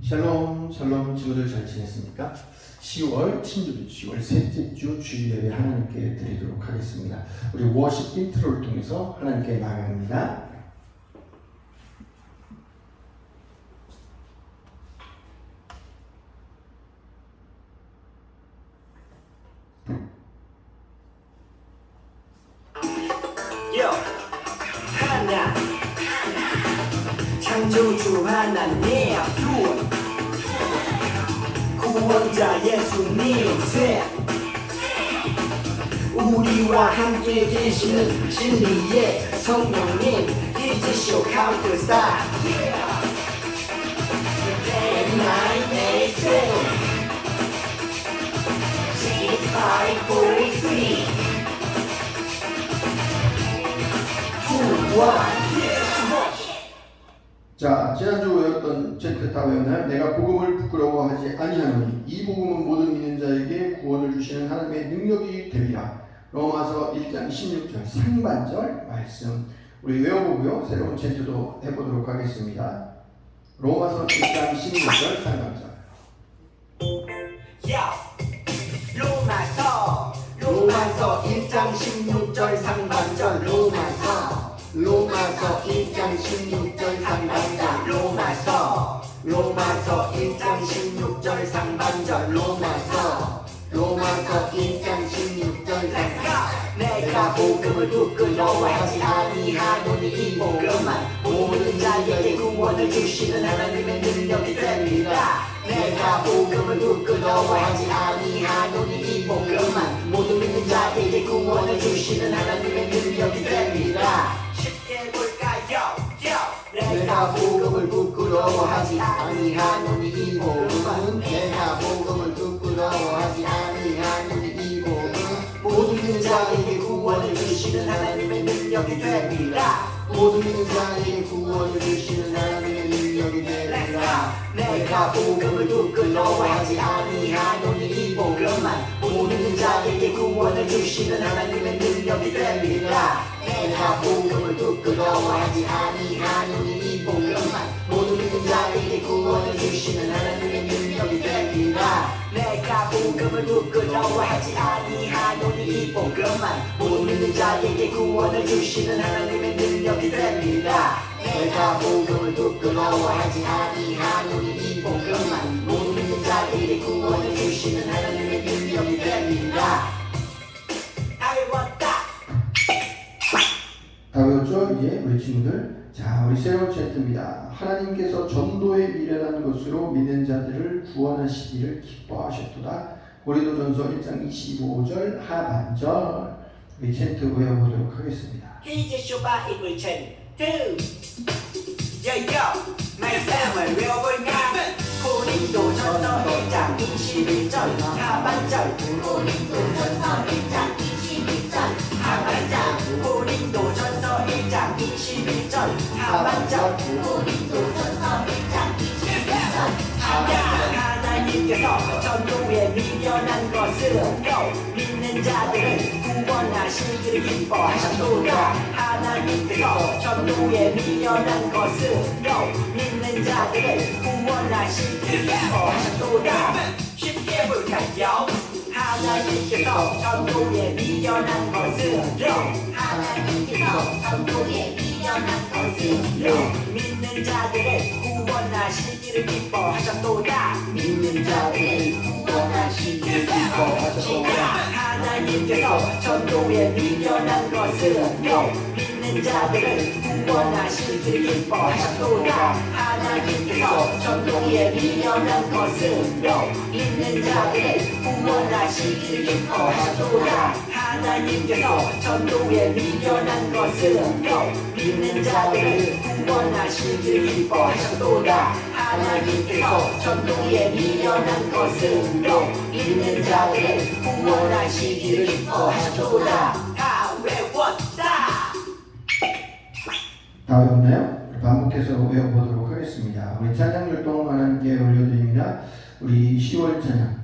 샬롬 샬롬 친구들 잘 지냈습니까? 10월 친주주 10월 셋째 주 주일 예배 하나님께 드리도록 하겠습니다. 우리 워십 인트로를 통해서 하나님께 나아갑니다. 하나 창조주 하나님 구원자 예수님 셋 우리와 함께 계시는 진리의 성령님 이즈쇼 카운트스타 Day and night, day seven 6, 5, 4, 3 2, 1 자, 지난주 외웠던 젠트 다 외웠나요? 내가 복음을 부끄러워하지 아니하노니 이 복음은 모든 믿는 자에게 구원을 주시는 하나님의 능력이 되리라. 로마서 1장 16절 상반절 말씀 우리 외워보고요. 새로운 젠트도 해보도록 하겠습니다. 로마서 1장 16절 상반절 로마서 1장 16절 상반절 로마서 1장 16절 상반절 로마서 1장 16절 상반절 로마서 1장 16절 상반절 내가 복음을 부끄러워하지 아니하노니 이 복음은 모든 자에게 구원을 주시는 하나님의 능력이 됩니다. 내가 복음을 부끄러워하지 아니하노니 이 복음은 모든 믿는 자에게 구원을 주시는 하나님의 능력이 됩니다. 쉽게 볼까요? 내가 복음을 부끄러워하지 아니하노니 이 복음은 내가 복음을 부끄러워하지 아니하노니 이 복음은 모든 믿는 자에게 구원을 주시는 하나님의 능력이 됩니다. 모든 믿는 자에게 구원을 주시는 하나님의 능력이 됩니다. 내가 복음을 부끄러워하지 아니하노니 이 복음은 모든 믿는 자에게 구원을 주시는 하나님의 능력이 됩니다. 내가 복음을 부끄러워하지 아니하노니 이 복음은 모든 믿는 자에게 구원을 주시는 하나님의 능력이 됩니다. 내가 복음을 부끄러워하지 아니하노니 이 복음은 모든 믿는 자에게 구원을 주시는 하나님의 능력이 됩니다. 내가 복음을 부끄러워하지 아니하노니 이 복음은 모든 믿는 자에게 구원을 주시는 하나님의 능력이 됩니다. 다 외웠다. 다 외웠죠? 이제 우리 친구들 자 우리 새로운 젠트입니다. 하나님께서 전도에 미련한 것으로 믿는 자들을 구원하시기를 기뻐하셨도다. 고린도전서 1장 25절 하반절 우리 젠트 외워보도록 하겠습니다. 히지쇼 바이블 젠트 여여 말씀을 외워볼까? 고린도전서 1장 21절 하반절 고린도전서 1장 21절 하반절 고린도전서 1장 21절 하반절 고린도전서 1장 21절 하나님께서 전도에 미련한 것으로 믿는 자들을 구원하시기를 기뻐하셨도다. 하나님께서 전도에 미련한 것으로 믿는 자들을 구원하시기를 기뻐하셨도다. 쉽게 볼까요? 하나님께서 전도에 미련한 것으로 믿는 자들을 구원하시기를 기뻐하셨도다. 믿는 자들을 구원하시기를 기뻐하셨도다. 하나님께서 전도에 미련한 것으로 믿는 자들을 구원하시기를 기뻐하셨도다. 하나님께서 전도에 미련한 것으로 믿는 자들을 구원하시기를 기뻐하셨도다. 하나님께서 전도에 미련한 것으로 믿는 자들을 구원하시기를 기뻐하셨도다. 하나님께서 전도에 미련한 것으로 믿는 자들을 구원하시기를 기뻐하셨도다. 다 외웠다. 다 외웠나요? 반복해서 외워보도록 하겠습니다. 우리 찬양 율동 하나님께 올려드립니다. 우리 10월 찬양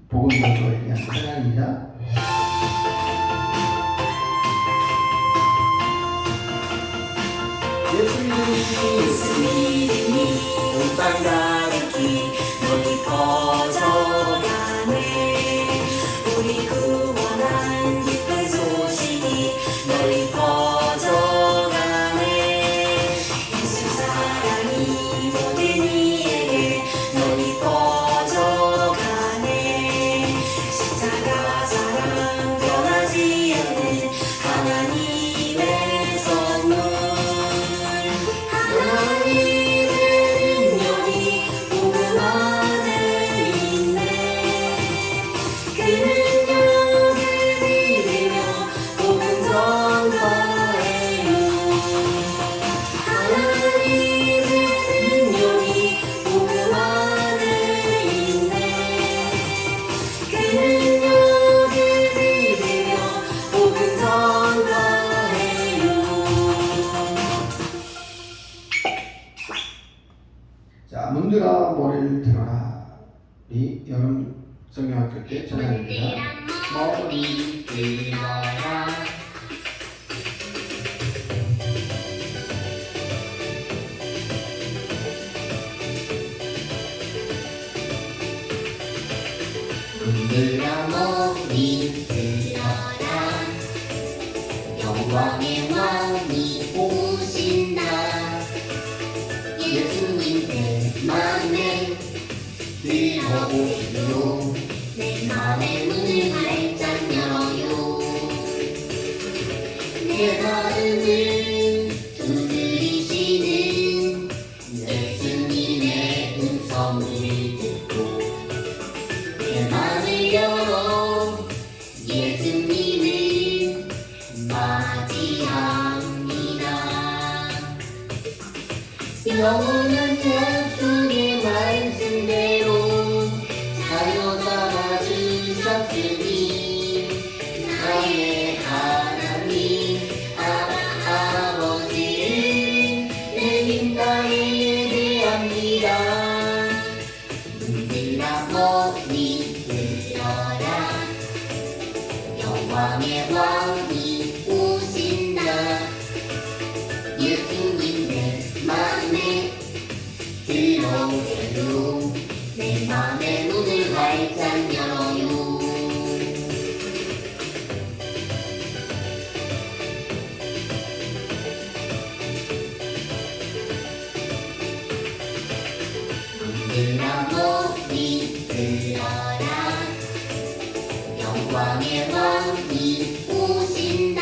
복음 전도에 대한 찬양입니다. 예수 믿음이 온 땅 가득히 들어라. 우리 여름 성경학교 때 찬양합니다. 머리 들어라. 문들어 머리 들어라. 영광의 왕이 오신다. 예수님 내 맘에 들어오시오. 내 맘의 문을 활짝 열어요. 내 마음을 두드리시는 예수님의 음성을 듣고 내 맘을 열어 예수님을 맞이합니다. 영원한 약속의 말씀대로 자녀 삼아 주셨으니 나의 하나님 아버지를 내 힘 다해 예배합니다. 문들어 머리 들어라. 영광의 왕이 오신다. 예수님 내 맘에 들어오세요. 내 맘의 문을 활짝 열어요. 문들어 머리 들어라. 영광의 왕이 오신다.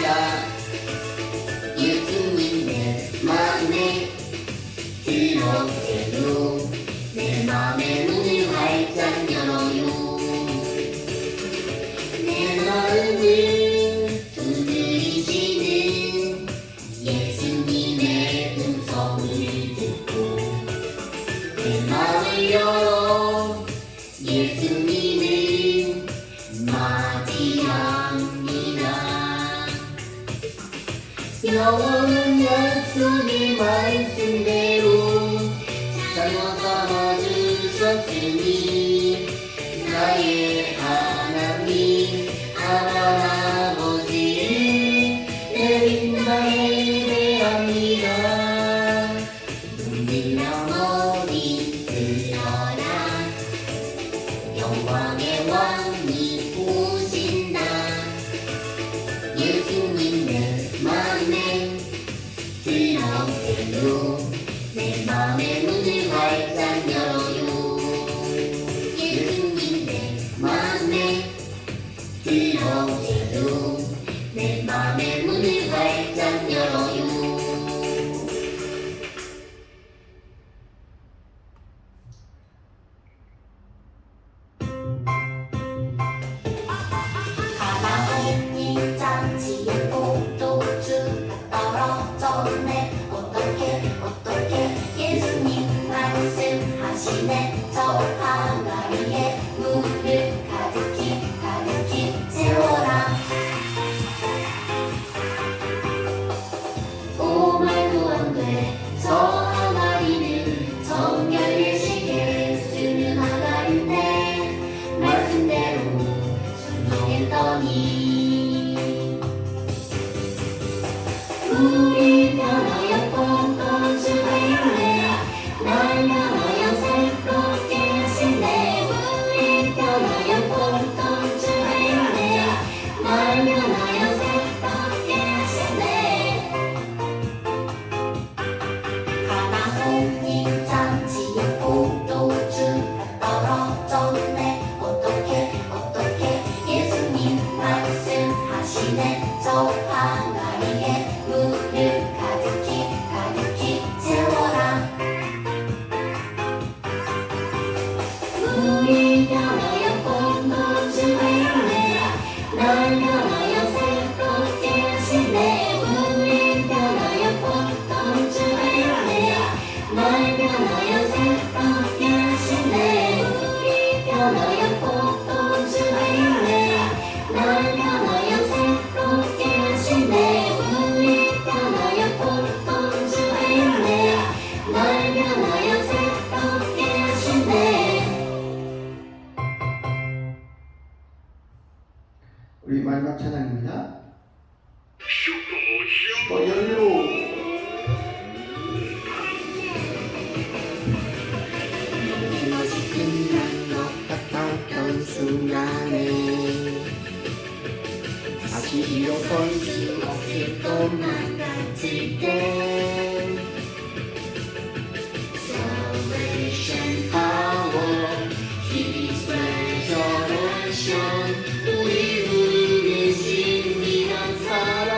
예수님 내 맘에 들어오세요. 내 맘의 문을 활짝 열어요. 내 마음을 두드리시는 예수님의 음성을 듣고 내 마음을 열어 예수님을 맞이합니다. 영원한 약속의 말씀대로 자녀 삼아 주셨으니 나의 하나님 아버지를 내린다 예배합니다. 문들어 머리 들어라. 영광의 왕이 오신다. 예수님 내 맘에 들어오세요. 내 맘의 문을 활짝 열어요. 예수님 내 맘에 들어오세요. 내 맘의 문을 활짝 열어요. 하나님 잔치에 꽃도주가 떨어졌네. 어떻게 예수님 말씀하시네. 저 항아리에 물을 가득히 채워라. 오 말도 안 돼. 저 항아리는 정결 예식에 쓰는 항아리인데 말씀대로 순종했더니 우리 변하여 뻔뻔 주길래 날 변하여 새롭게 하시네. 우리 변하여 마지막 찬양입니다. 슈퍼 히어로. 것이 끝난 것 같았던 순간에 다시 일어설 수 없을 것만 같을 때 Salvation power His resurrection 우리 부르는 신비한 사랑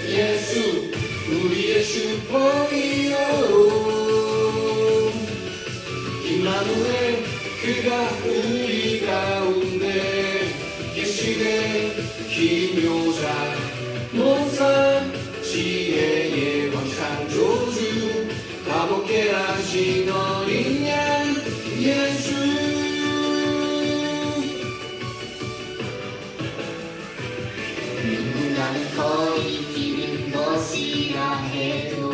예수 우리의 슈퍼히어로 임마누엘 그가 우리 가운데 계시네 기묘자 모사 지혜의 왕 창조주 가볍게 하신 어린 양 예수 누군가는 거의 기른 것이라 해도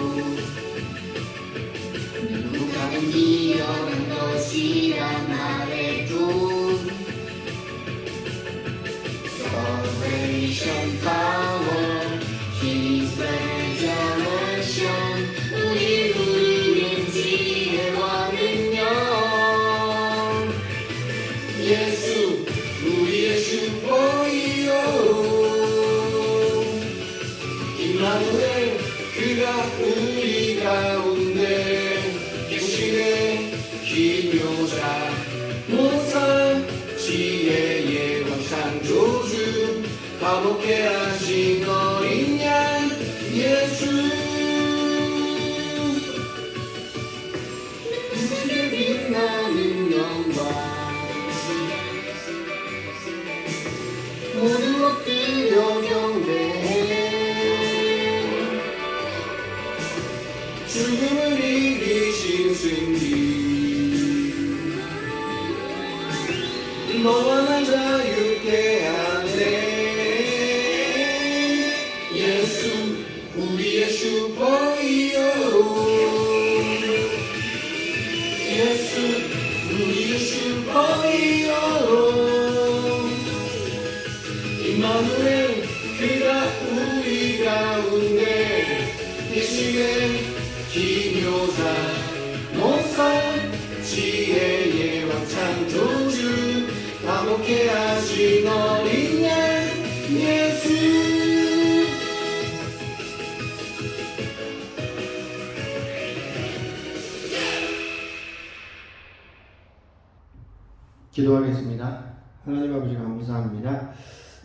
누군가는 미련한 것이라 말해도 Salvation power His resurrection 우리 부르는 지혜와 능력 예수 우리의 슈퍼히어로 임마누엘 그가 우리 가운데 계시네 기묘자 모사 지혜의 왕 창조주 가볍게 하신 어린 양 예수 우주에 빛나는 영광 모두 엎드려 경배해 죽음을 이기신 승리 너와 나 자유케 하네 예수 우리의 슈퍼히어로 예수 우리의 슈퍼히어로 임마누엘 그가 우리 가운데 계시네 기묘자 모사 지혜의 왕 창조주 감옥해 하신 어린 양 예수 기도하겠습니다. 하나님 아버지 감사합니다.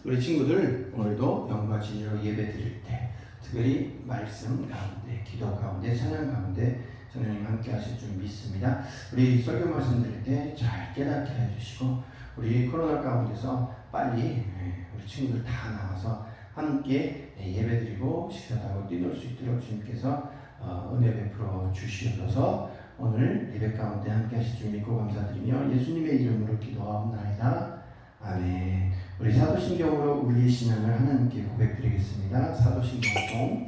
우리 친구들 오늘도 영과 진리로 예배 드릴 때 특별히 말씀 가운데, 기도 가운데, 찬양 가운데 성령님 함께 하실 줄 믿습니다. 우리 설교 말씀 드릴 때 잘 깨닫게 해주시고 우리 코로나 가운데서 빨리 우리 친구들 다 나와서 함께 예배 드리고 식사도 하고 뛰놀 수 있도록 주님께서 은혜 베풀어 주시옵소서. 오늘 예배 가운데 함께 하실 줄 믿고 감사드리며 예수님의 이름으로 기도하옵나이다. 아멘. 우리 사도신경으로 우리의 신앙을 하나님께 고백드리겠습니다. 사도신경송.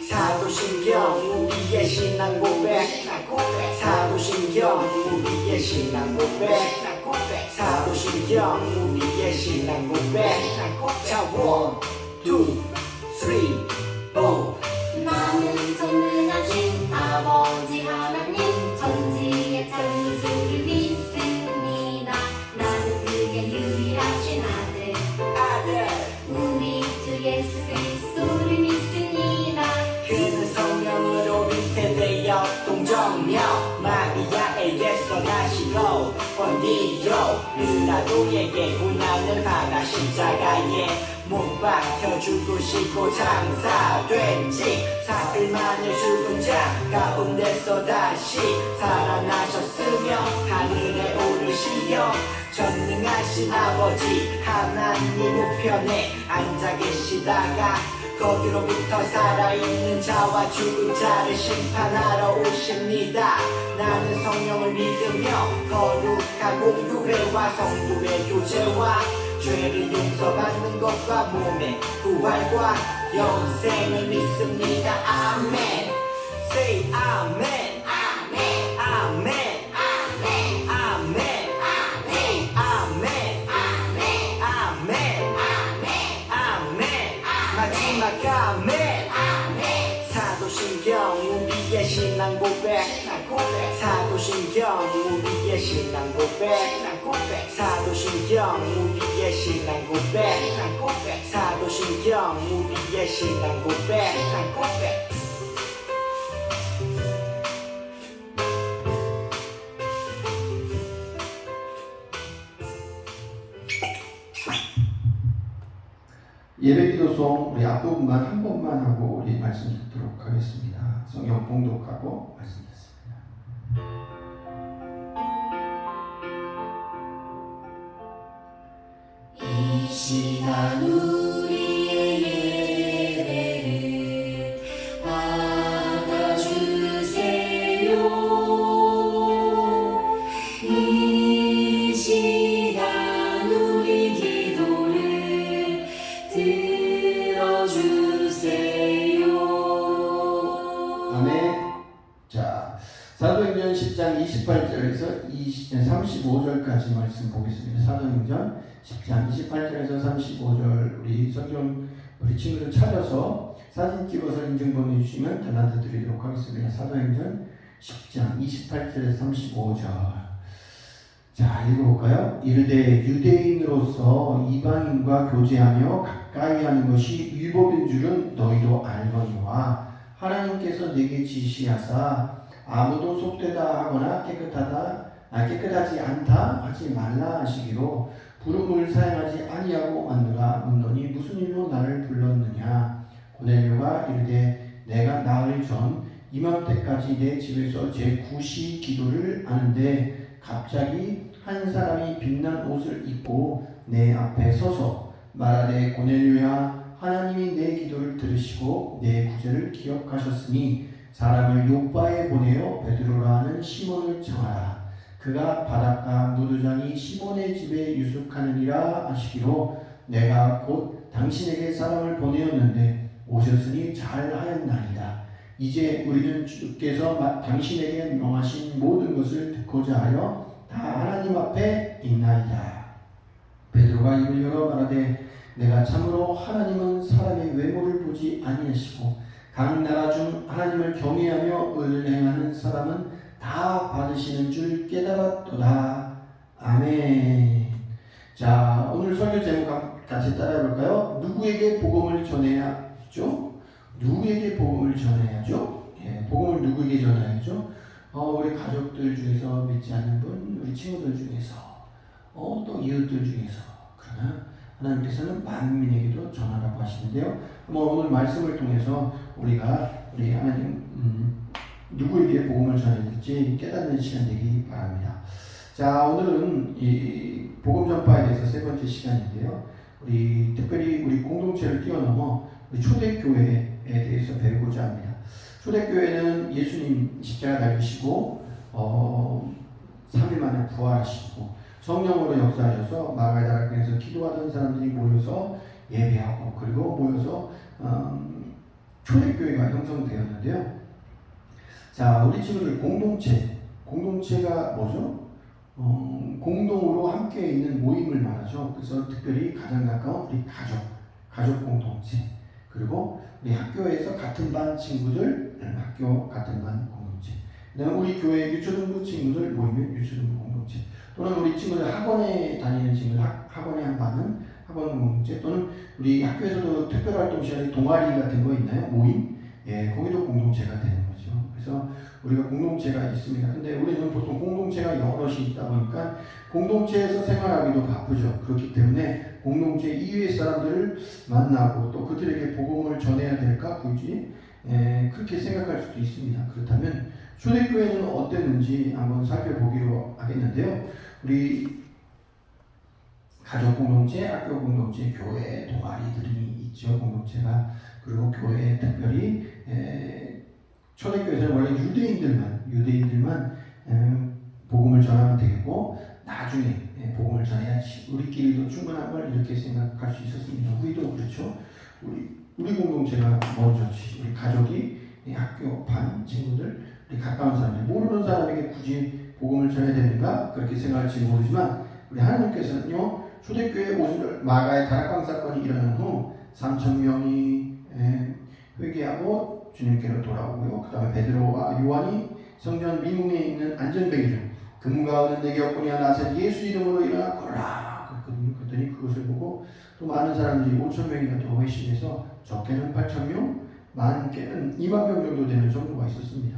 사도신경 우리의 신앙 고백 사도신경 우리의 신앙 고백 사도신경 우리의 신앙 고백 자 1, 2, 3, 4 나는 전능하신 아버지 하나님 천지의 창조주를 믿습니다. 나는 그의 유일하신 아들 우리 주 예수 그리스도를 믿습니다. 그는 성령으로 잉태되어 동정녀 마리아에게서 나시고 본디오 빌라도에게 고난을 받아 십자가에 못 박혀 죽으시고 장사된 지 사흘 만에 죽은 자 가운데서 다시 살아나셨으며 하늘에 오르시며 전능하신 아버지 하나님 우편에 앉아 계시다가 거기로부터 살아있는 자와 죽은 자를 심판하러 오십니다. 나는 성령을 믿으며 거룩한 공교회와 성도의 교제와 죄를 용서받는 것과 몸의 부활과 영생을 믿습니다. 아멘. Say 아멘. 아멘 아멘. 아멘 아멘. 사도신경 우리의 신앙 고백 사도신경 우리의 신앙 고백 사도신경 우리의 신앙 고백 사도신경 우리의 신앙 고백 예배기도송 우리 앞부분만 한 번만 하고 우리 말씀 듣도록 하겠습니다. 성경 봉독하고 말씀 듣습니다. 이 시간 우리의 예배를 받아주세요. 이 시간 우리 기도를 들어주세요. 아멘. 자, 사도행전 10장 28절에서 35절까지 말씀 보겠습니다. 사도행전 10장 28절에서 35절 우리 성경 우리 친구들 찾아서 사진 찍어서 인증 보내주시면 달란트 드리도록 하겠습니다. 사도행전 10장 28절에서 35절. 자, 읽어볼까요? 이르되 유대인으로서 이방인과 교제하며 가까이 하는 것이 율법인 줄은 너희도 알거니와 하나님께서 내게 지시하사 아무도 속되다 하거나 깨끗하지 않다 하지 말라 하시기로 부름을 사용하지 아니하고 왔노라. 묻노니 무슨 일로 나를 불렀느냐. 고넬료가 이르되 내가 나흘 전 이맘때까지 내 집에서 제 구시 기도를 하는데 갑자기 한 사람이 빛난 옷을 입고 내 앞에 서서 말하되 고넬료야 하나님이 내 기도를 들으시고 내 구제를 기억하셨으니 사람을 요바에 보내어 베드로라 하는 시몬을 청하라. 그가 바닷가 무도장이 시몬의 집에 유숙하느니라 하시기로 내가 곧 당신에게 사람을 보내었는데 오셨으니 잘하였나이다. 이제 우리는 주께서 당신에게 명하신 모든 것을 듣고자 하여 다 하나님 앞에 있나이다. 베드로가 입을 열어 말하되 내가 참으로 하나님은 사람의 외모를 보지 아니하시고 각 나라 중 하나님을 경외하며 의를 행하는 사람은 다 받으시는 줄 깨달았도다. 아멘. 자, 오늘 설교 제목 같이 따라해볼까요? 누구에게 복음을 전해야죠? 누구에게 복음을 전해야죠? 예, 복음을 누구에게 전해야죠? 우리 가족들 중에서 믿지 않는 분, 우리 친구들 중에서, 또 이웃들 중에서. 그러나 하나님께서는 만민에게도 전하라고 하시는데요. 오늘 말씀을 통해서 우리 하나님 누구에게 복음을 전해야 될지 깨닫는 시간 되기 바랍니다. 자, 오늘은 이 복음 전파에 대해서 세 번째 시간인데요. 특별히 우리 공동체를 뛰어넘어 우리 초대교회에 대해서 배우고자 합니다. 초대교회는 예수님 십자가 달리시고 3일 만에 부활하시고 성령으로 역사하셔서 마가다락에서 기도하던 사람들이 모여서 예배하고 그리고 모여서 초대교회가 형성되었는데요. 자, 우리 친구들 공동체가 뭐죠? 공동으로 함께 있는 모임을 말하죠. 그래서 특별히 가장 가까운 우리 가족 공동체, 그리고 우리 학교에서 같은 반 친구들, 학교 같은 반 공동체, 그다음에 우리 교회 유초등부 친구들 모이면 유초등부 공동체, 또는 우리 친구들 학원에 다니는 친구들 학원의 한 반은 학원 공동체, 또는 우리 학교에서도 특별활동 시간에 동아리 같은 거 있나요? 모임? 예, 거기도 공동체가 되는 거죠. 그래서 우리가 공동체가 있습니다. 근데 우리는 보통 공동체가 여럿이 있다 보니까 공동체에서 생활하기도 바쁘죠. 그렇기 때문에 공동체 이외의 사람들을 만나고 또 그들에게 복음을 전해야 될까 굳이 그렇게 생각할 수도 있습니다. 그렇다면 초대교회는 어땠는지 한번 살펴보기로 하겠는데요. 우리 가족 공동체, 학교 공동체, 교회 동아리들이 있죠. 공동체가. 그리고 교회에 특별히 초대교회에서는 원래 유대인들만 복음을 전하면 되고 나중에 복음을 전해야지 우리끼리도 충분한 걸 이렇게 생각할 수 있었습니다. 우리도 그렇죠. 우리 공동체가 먼저지. 우리 가족이 학교 반 친구들, 우리 가까운 사람들, 모르는 사람에게 굳이 복음을 전해야 되는가 그렇게 생각할지 모르지만 우리 하나님께서는요, 초대교회 오순절 마가의 다락방 사건이 일어난 후 3,000명이 회개하고 주님께로 돌아오고요. 그 다음에 베드로와 요한이 성전 미문에 있는 안전뱅이를 금과 은은 내게 없거니와 나서 예수 이름으로 일어나 걸어라 그랬더니 그것을 보고 또 많은 사람들이 5,000명이나 더 회심해서 적게는 8,000명, 많게는 2만 명 정도 되는 정도가 있었습니다.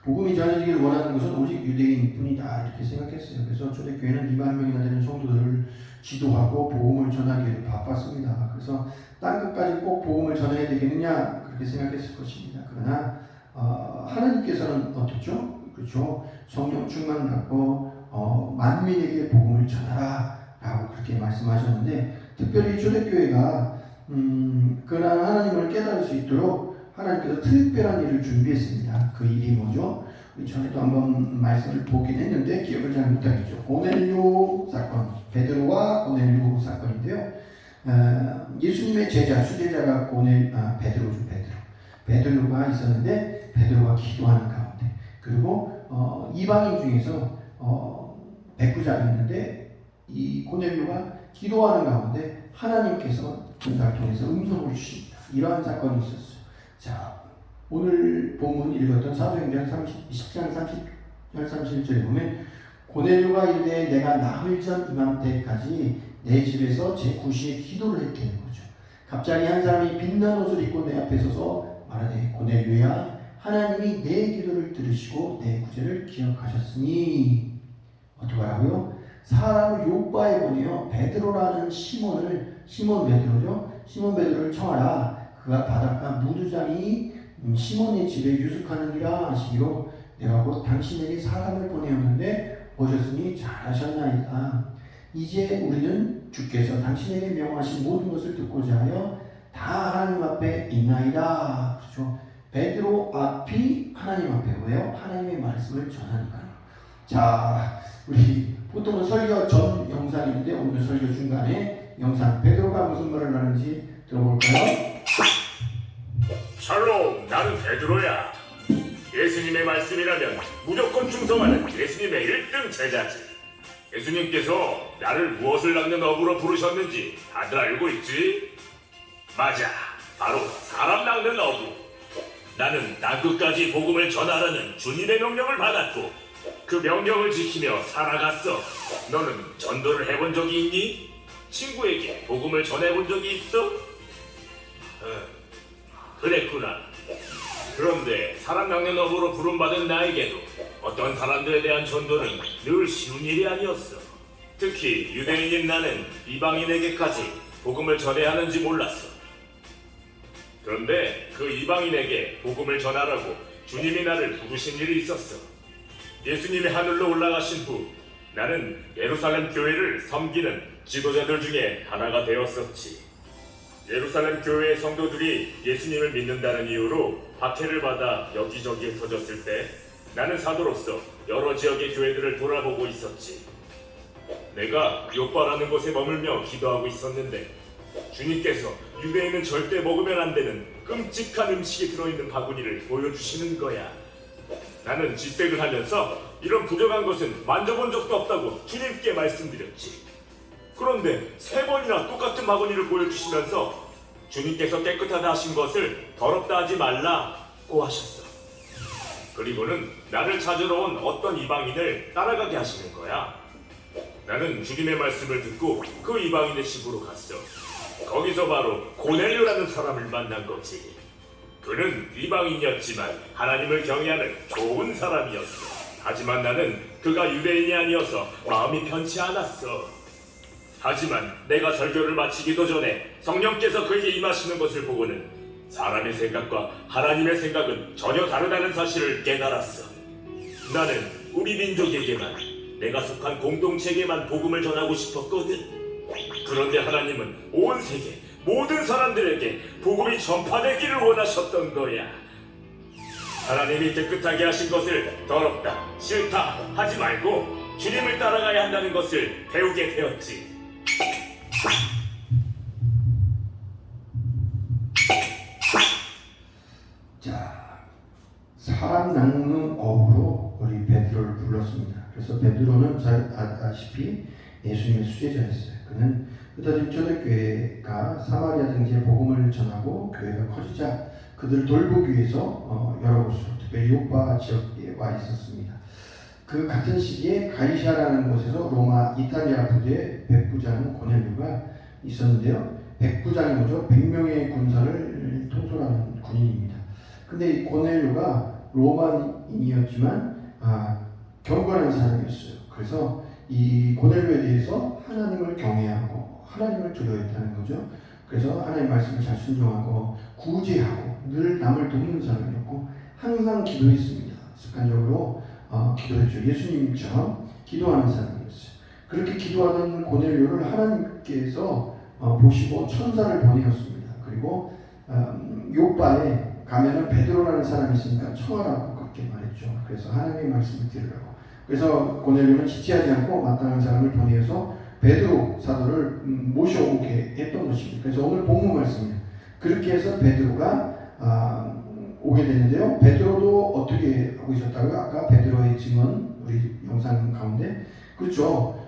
복음이 전해지기를 원하는 것은 오직 유대인뿐이다 이렇게 생각했어요. 그래서 초대교회는 2만 명이나 되는 성도들을 지도하고 복음을 전하기를 바빴습니다. 그래서 딴 것까지 꼭 복음을 전해야 되겠느냐 그렇게 생각했을 것입니다. 그러나 하나님께서는 어떻죠? 그렇죠? 성령 충만 받고 만민에게 복음을 전하라 라고 그렇게 말씀하셨는데 특별히 초대교회가 그러한 하나님을 깨달을 수 있도록 하나님께서 특별한 일을 준비했습니다. 그 일이 뭐죠? 우리 전에도 한번 말씀을 보긴 했는데 기억을 잘 못하겠죠. 고넬료 사건, 베드로와 고넬료 사건인데요. 예수님의 제자, 수제자가 베드로죠. 베드로가 있었는데 베드로가 기도하는 가운데 그리고 이방인 중에서 백부장이었는데 이 고넬료가 기도하는 가운데 하나님께서 그를 통해서 음성을 주십니다. 이러한 사건이 있었어요. 자, 오늘 본문 읽었던 사도행전 10장 30절 31절에 보면 고넬료가 이르되 내가 나흘 전 이맘때까지 내 집에서 제 구시에 기도를 했다는 거죠. 갑자기 한 사람이 빛난 옷을 입고 내 앞에 서서 말하되 고넬료야 하나님이 내 기도를 들으시고 내 구제를 기억하셨으니 어떡하라고요? 사람을 요바에 보내어 베드로라는 시몬 베드로죠. 시몬 베드로를 청하라. 그가 바닷가 무두장이 시몬의 집에 유숙하느니라 하시기로 내가 곧 당신에게 사람을 보내었는데 오셨으니 잘하셨나이다. 이제 우리는 주께서 당신에게 명하신 모든 것을 듣고자 하여 다 하나님 앞에 있나이다. 그렇죠. 베드로 앞이 하나님 앞에 왜요? 하나님의 말씀을 전하니까요. 자, 우리 보통은 설교 전 영상인데 오늘 설교 중간에 영상 베드로가 무슨 말을 하는지 들어볼까요? 샬롬, 나는 베드로야. 예수님의 말씀이라면 무조건 충성하는 예수님의 1등 제자지. 예수님께서 나를 무엇을 낚는 어부로 부르셨는지 다들 알고 있지? 맞아, 바로 사람 낚는 어부. 나는 땅끝까지 복음을 전하라는 주님의 명령을 받았고 그 명령을 지키며 살아갔어. 너는 전도를 해본 적이 있니? 친구에게 복음을 전해본 적이 있어? 그랬구나. 그런데 사람 낚는 어부로 부름받은 나에게도 어떤 사람들에 대한 전도는 늘 쉬운 일이 아니었어. 특히 유대인인 나는 이방인에게까지 복음을 전해야 하는지 몰랐어. 그런데 그 이방인에게 복음을 전하라고 주님이 나를 부르신 일이 있었어. 예수님이 하늘로 올라가신 후 나는 예루살렘 교회를 섬기는 지도자들 중에 하나가 되었었지. 예루살렘 교회의 성도들이 예수님을 믿는다는 이유로 박해를 받아 여기저기에 터졌을 때 나는 사도로서 여러 지역의 교회들을 돌아보고 있었지. 내가 요바라는 곳에 머물며 기도하고 있었는데 주님께서 유대인은 절대 먹으면 안 되는 끔찍한 음식이 들어있는 바구니를 보여주시는 거야. 나는 질색을 하면서 이런 부정한 것은 만져본 적도 없다고 주님께 말씀드렸지. 그런데 3번이나 똑같은 바구니를 보여주시면서 주님께서 깨끗하다 하신 것을 더럽다 하지 말라고 하셨어. 그리고는 나를 찾으러 온 어떤 이방인을 따라가게 하시는 거야. 나는 주님의 말씀을 듣고 그 이방인의 집으로 갔어. 거기서 바로 고넬료라는 사람을 만난 거지. 그는 이방인이었지만 하나님을 경외하는 좋은 사람이었어. 하지만 나는 그가 유대인이 아니어서 마음이 편치 않았어. 하지만 내가 설교를 마치기도 전에 성령께서 그에게 임하시는 것을 보고는 사람의 생각과 하나님의 생각은 전혀 다르다는 사실을 깨달았어. 나는 우리 민족에게만, 내가 속한 공동체에게만 복음을 전하고 싶었거든. 그런데 하나님은 온 세계 모든 사람들에게 복음이 전파되기를 원하셨던 거야. 하나님이 깨끗하게 하신 것을 더럽다, 싫다 하지 말고 주님을 따라가야 한다는 것을 배우게 되었지. 자, 사람 낚는 어부로 우리 베드로를 불렀습니다. 그래서 베드로는 잘 아시다시피 예수님의 수제자였어요. 그는 흩어진 초대교회가 사마리아 등지에 복음을 전하고 교회가 커지자 그들을 돌보기 위해서 여러 곳으로 특별히 요파 지역에 와 있었습니다. 그 같은 시기에 가이샤라는 곳에서 로마 이탈리아 부대의 백부장 고넬료가 있었는데요. 백부장이 뭐죠? 100명의 군사를 통솔하는 군인입니다. 근데 이 고넬료가 로마인이었지만 경건한 사람이었어요. 그래서 이 고넬료에 대해서 하나님을 경외하고 하나님을 두려워했다는 거죠. 그래서 하나님 말씀을 잘 순종하고 구제하고 늘 남을 돕는 사람이었고 항상 기도했습니다. 습관적으로 기도했죠. 예수님처럼 기도하는 사람이었어요. 그렇게 기도하던 고넬료를 하나님께서 보시고 천사를 보내었습니다. 그리고 요바에 가면은 베드로라는 사람이 있으니까 청하라고 그렇게 말했죠. 그래서 하나님의 말씀을 들으라고. 그래서 고넬료는 지체하지 않고 마땅한 사람을 보내서 베드로 사도를 모셔오게 했던 것입니다. 그래서 오늘 본문 말씀이에요. 그렇게 해서 베드로가 오게 되는데요. 베드로도 어떻게 하고 있었다고요? 아까 베드로의 증언 우리 영상 가운데 그렇죠.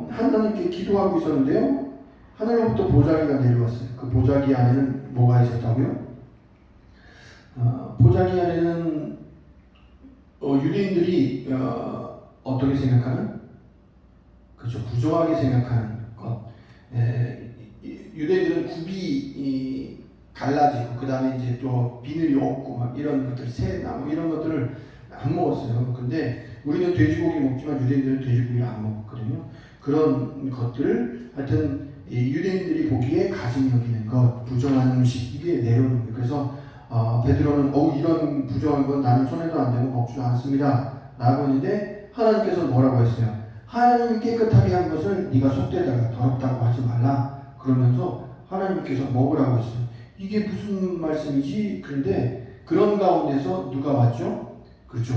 하나님께 기도하고 있었는데요. 하늘로부터 보자기가 내려왔어요. 그 보자기 안에는 뭐가 있었다고요? 보자기 안에는 유대인들이 어떻게 생각하는? 그렇죠. 부정하게 생각하는 것. 유대인들은 굽이 갈라지고 그 다음에 이제 또 비늘이 없고 막 이런 것들, 새나 뭐 이런 것들을 안 먹었어요. 근데 우리는 돼지고기 먹지만 유대인들은 돼지고기를 안 먹었거든요. 그런 것들을 하여튼 유대인들이 보기에 가증 여기는 것, 부정한 음식 이게 내려오는 거예요. 그래서 베드로는 이런 부정한 건 나는 손에도 안 대고 먹지도 않습니다 라고 했는데 하나님께서 뭐라고 했어요? 하나님이 깨끗하게 한 것을 네가 속되다가 더럽다고 하지 말라 그러면서 하나님께서 먹으라고 했어요. 이게 무슨 말씀이지? 그런데 그런 가운데서 누가 왔죠? 그렇죠.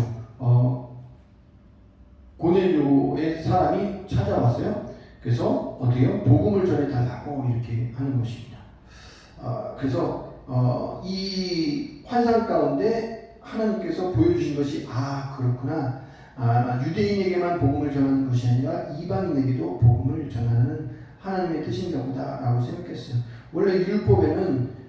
고넬료의 사람이 찾아왔어요. 그래서 어떻게요? 복음을 전해달라고 이렇게 하는 것입니다. 그래서 이 환상 가운데 하나님께서 보여주신 것이 그렇구나. 유대인에게만 복음을 전하는 것이 아니라 이방인에게도 복음을 전하는 하나님의 뜻인가 보다라고 생각했어요. 원래 율법에는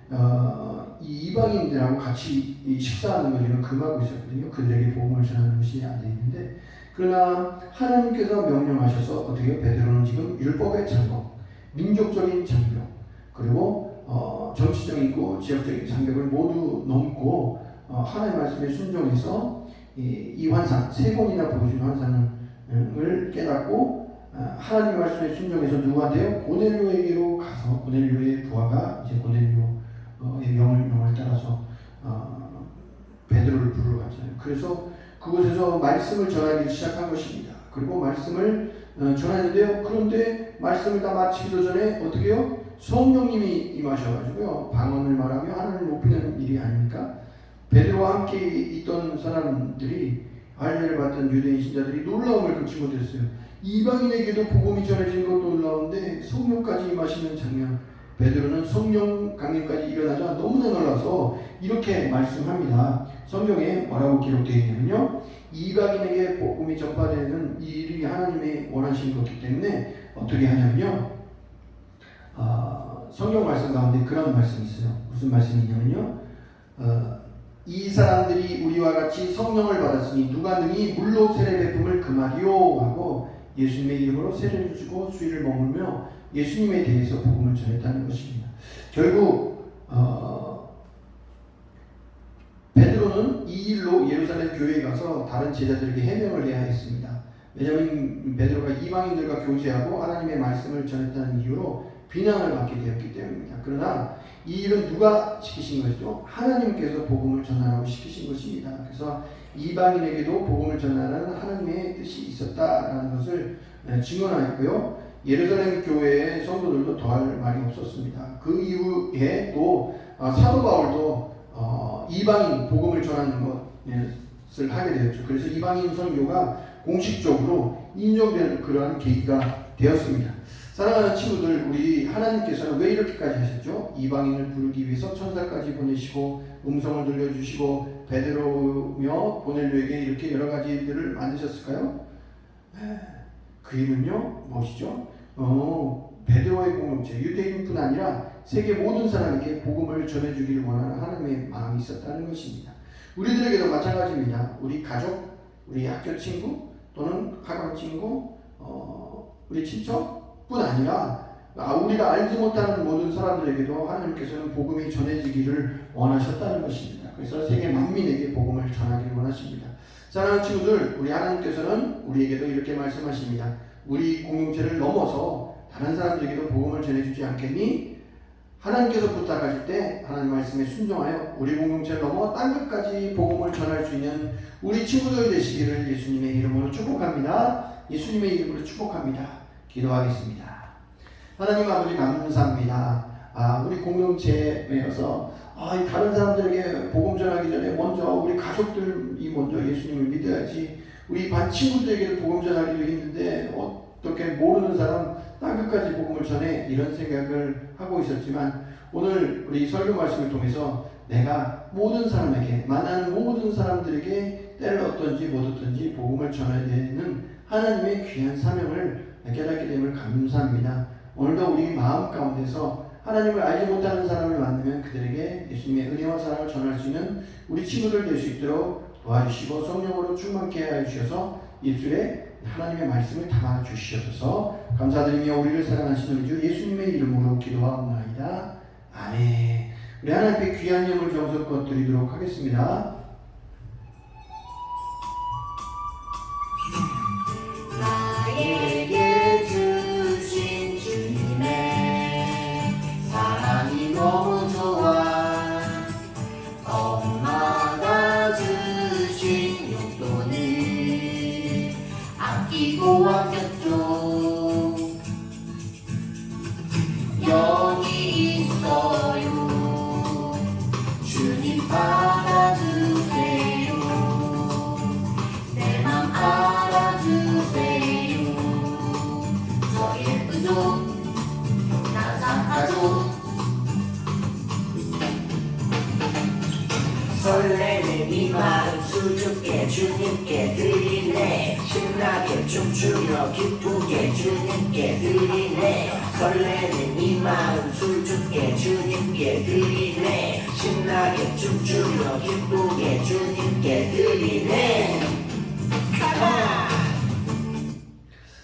이 이방인들하고 같이 식사하는 것을 금하고 있었거든요. 그들에게 복음을 전하는 것이 안 되어 있는데 그러나 하나님께서 명령하셔서 어떻게 해요? 베드로는 지금 율법의 장벽, 민족적인 장벽, 그리고 정치적이고 지역적인 장벽을 모두 넘고 하나님의 말씀에 순종해서 이 환상, 세 번이나 보여준 환상을 깨닫고 하나님의 말씀에 순종해서 누구한테요? 고넬료에게로 가서 고넬료의 부하가 이제 고넬료의 명을 따라서 베드로를 부르러 갔잖아요. 그래서 그곳에서 말씀을 전하기 시작한 것입니다. 그리고 말씀을 전하는데요. 그런데 말씀을 다 마치기도 전에 어떻게 해요? 성령님이 임하셔가지고요. 방언을 말하며 하나님을 높이는 일이 아닙니까? 베드로와 함께 있던 사람들이 할례를 받던 유대인 신자들이 놀라움을 금치 못했어요. 이방인에게도 복음이 전해진 것도 놀라운데 성령까지 임하시는 장면. 베드로는 성령 강림까지 일어나자 너무나 놀라서 이렇게 말씀합니다. 성경에 뭐라고 기록되어 있냐면요. 이방인에게 복음이 전파되는 이 일이 하나님의 원하시는 것이기 때문에 어떻게 하냐면요. 성경 말씀 가운데 그런 말씀이 있어요. 무슨 말씀이냐면요. 이 사람들이 우리와 같이 성령을 받았으니 누가 능히 물로 세례 베품을 금하리요 하고 예수님의 이름으로 세례를 주고 수위를 머물며 예수님에 대해서 복음을 전했다는 것입니다. 결국 베드로는 이 일로 예루살렘 교회에 가서 다른 제자들에게 해명을 해야 했습니다. 왜냐하면 베드로가 이방인들과 교제하고 하나님의 말씀을 전했다는 이유로 비난을 받게 되었기 때문입니다. 그러나 이 일은 누가 시키신 것이죠? 하나님께서 복음을 전하라고 시키신 것입니다. 그래서 이방인에게도 복음을 전하라는 하나님의 뜻이 있었다라는 것을 증언하였고요. 예루살렘 교회의 성도들도 더할 말이 없었습니다. 그 이후에 또 사도 바울도 이방인 복음을 전하는 것을 하게 되었죠. 그래서 이방인 선교가 공식적으로 인정되는 그러한 계기가 되었습니다. 사랑하는 친구들, 우리 하나님께서는 왜 이렇게까지 하셨죠? 이방인을 부르기 위해서 천사까지 보내시고 음성을 들려주시고 베드로며 고넬료에게 이렇게 여러 가지 일들을 만드셨을까요? 그 이유는요 무엇이죠? 베드로의 공동체, 유대인뿐 아니라 세계 모든 사람에게 복음을 전해주기를 원하는 하나님의 마음이 있었다는 것입니다. 우리들에게도 마찬가지입니다. 우리 가족, 우리 학교 친구 또는 학원 친구, 우리 친척뿐 아니라 우리가 알지 못하는 모든 사람들에게도 하나님께서는 복음이 전해지기를 원하셨다는 것입니다. 그래서 세계 만민에게 복음을 전하기를 원하십니다. 사랑하는 친구들, 우리 하나님께서는 우리에게도 이렇게 말씀하십니다. 우리 공동체를 넘어서 다른 사람들에게도 복음을 전해주지 않겠니? 하나님께서 부탁하실 때 하나님 말씀에 순종하여 우리 공동체를 넘어 딴 끝까지 복음을 전할 수 있는 우리 친구들 되시기를 예수님의 이름으로 축복합니다. 예수님의 이름으로 축복합니다. 기도하겠습니다. 하나님 아버지 감사합니다. 우리 공동체에서 다른 사람들에게 복음 전하기 전에 먼저 우리 가족들이 먼저 예수님을 믿어야지, 우리 반 친구들에게 복음 전하기도 힘든데 어떻게 모르는 사람 땅 끝까지 복음을 전해, 이런 생각을 하고 있었지만 오늘 우리 설교 말씀을 통해서 내가 모든 사람에게, 만나는 모든 사람들에게 때를 얻든지 못 얻든지 복음을 전해야 되는 하나님의 귀한 사명을 깨닫게 됨을 감사합니다. 오늘도 우리 마음 가운데서 하나님을 알지 못하는 사람을 만나면 그들에게 예수님의 은혜와 사랑을 전할 수 있는 우리 친구들 될 수 있도록 도와주시고 성령으로 충만케 하여 주셔서 입술에 하나님의 말씀을 담아 주시옵소서. 감사드리며 우리를 사랑하시는 우리 주 예수님의 이름으로 기도하옵나이다. 아멘. 우리 하나님께 귀한 예물 정성껏 드리도록 하겠습니다. 나에게 주신 주님의 사랑이 너무 좋아. 엄마가 주신 용돈을 아끼고 아꼈죠. 여기 있어요. 주님 받아주세요. 내 맘 알아주세요. 저의 의도 나상하죠. 설레는 이 마음 수줍게 주님께 드리네. 신나게 춤추며 기쁘게 주님께 드리네. 설레는 이 마음 수줍게 주님께 드리네. 신나게 춤추며 기쁘게 주님께 드리네. 가라!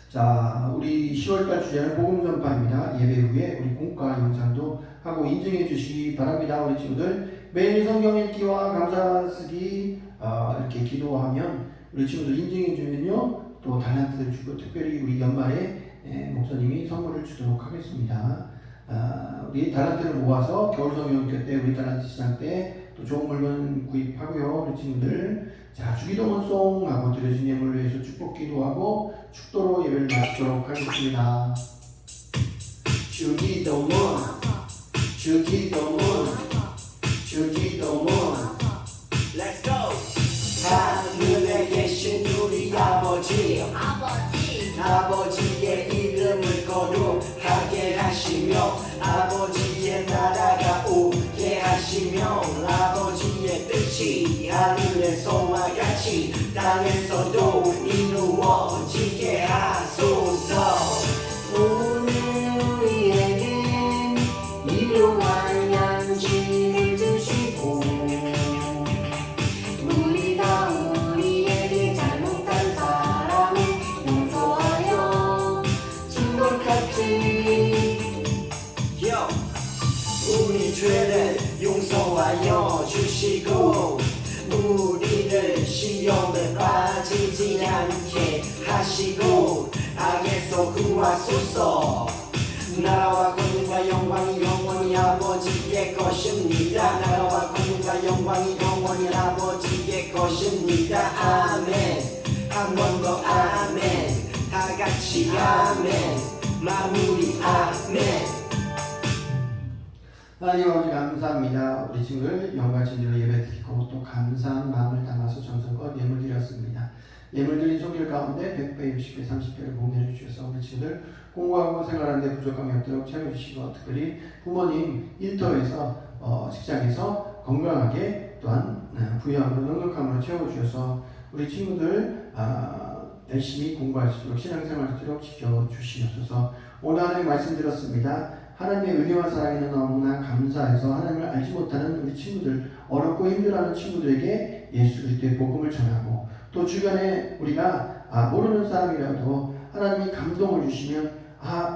자, 우리 10월달 주제는 복음 전파입니다. 예배 후에 우리 공과 영상도 하고 인증해 주시기 바랍니다. 우리 친구들 매일 성경 읽기와 감사 쓰기 이렇게 기도하면 우리 친구들 인증해 주면요 또 달란트를 주고, 특별히 우리 연말에 목사님이 선물을 주도록 하겠습니다. 우리 달란트를 모아서 겨울 성경학교 때, 우리 달란트 시장 때 또 좋은 물건 구입하고요. 우리 친구들 자, 주기도문 송하고 드려진 예물을 위해서 축복 기도하고 축도로 예배를 마치도록 하겠습니다. 주기도문, 주기도문, 주기도문. Let's go! 하늘에 계신 우리 아버지, 아버지의 이름을 거룩하게 하시며 아버지의 나라가 오게 하시며 아버지의 뜻이 하늘에서와 같이 땅에서도 이루어지게 하소서. 오늘 우리에게 일용할 양식을 주시고 우리가 우리에게 잘못한 사람을 용서하여 준 것 같이 우리 죄를 용서하여 주시고 우리를 시험에 빠지지 않게 하시고 악에서 구하소서. 나라와 권능과 영광이 영원히 아버지의 것입니다. 나라와 권능과 영광이 영원히 아버지의 것입니다. 아멘. 한 번 더 아멘. 다 같이 아멘. 마무리 아멘. 하나님 아버지 감사합니다. 우리 친구들 영광 진리로 예배 드리고 또 감사한 마음을 담아서 정성껏 예물 드렸습니다. 예물 드린 손길 가운데 100배, 60배, 30배를 공개해 주셔서 우리 친구들 공부하고 생활하는 데 부족함이 없도록 채워주시고, 특별히 부모님 일터에서 직장에서 건강하게 또한 부유함으로 넉넉함으로 채워주셔서 우리 친구들 열심히 공부할 수 있도록 신앙생활 할 수 있도록 지켜주시옵소서. 오늘 하나님 말씀 들었습니다. 하나님의 은혜와 사랑에는 너무나 감사해서 하나님을 알지 못하는 우리 친구들, 어렵고 힘들어하는 친구들에게 예수 그리스도의 복음을 전하고, 또 주변에 우리가 모르는 사람이라도 하나님이 감동을 주시면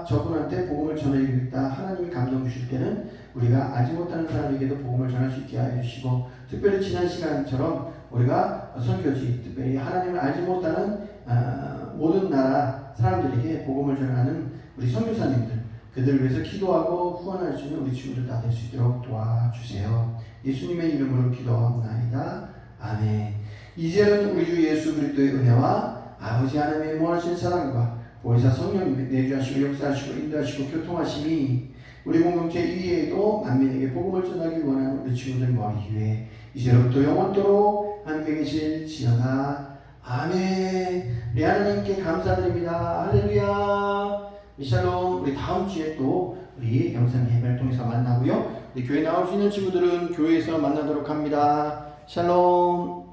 저분한테 복음을 전해야겠다, 하나님이 감동 주실 때는 우리가 알지 못하는 사람에게도 복음을 전할 수 있게 하여 주시고, 특별히 지난 시간처럼 우리가 선교지, 특별히 하나님을 알지 못하는 모든 나라 사람들에게 복음을 전하는 우리 선교사님들, 그들을 위해서 기도하고 후원할 수 있는 우리 친구들 다 될 수 있도록 도와주세요. 예수님의 이름으로 기도합나이다. 아멘. 이제는 우리 주 예수 그리스도의 은혜와 아버지 하나님의 무한하신 사랑과 보혜사 성령님의 내주하시고 역사하시고 인도하시고 교통하심이 우리 공동체 이외에도 만민에게 복음을 전하기 원하는 우리 친구들 머리 위에 이제로부터 영원토록 함께 계실지어다. 아멘. 우리 하나님께 감사드립니다. 할렐루야. 샬롬. 우리 다음 주에 또 우리 영상 예배를 통해서 만나고요. 우리 교회 나올 수 있는 친구들은 교회에서 만나도록 합니다. 샬롬.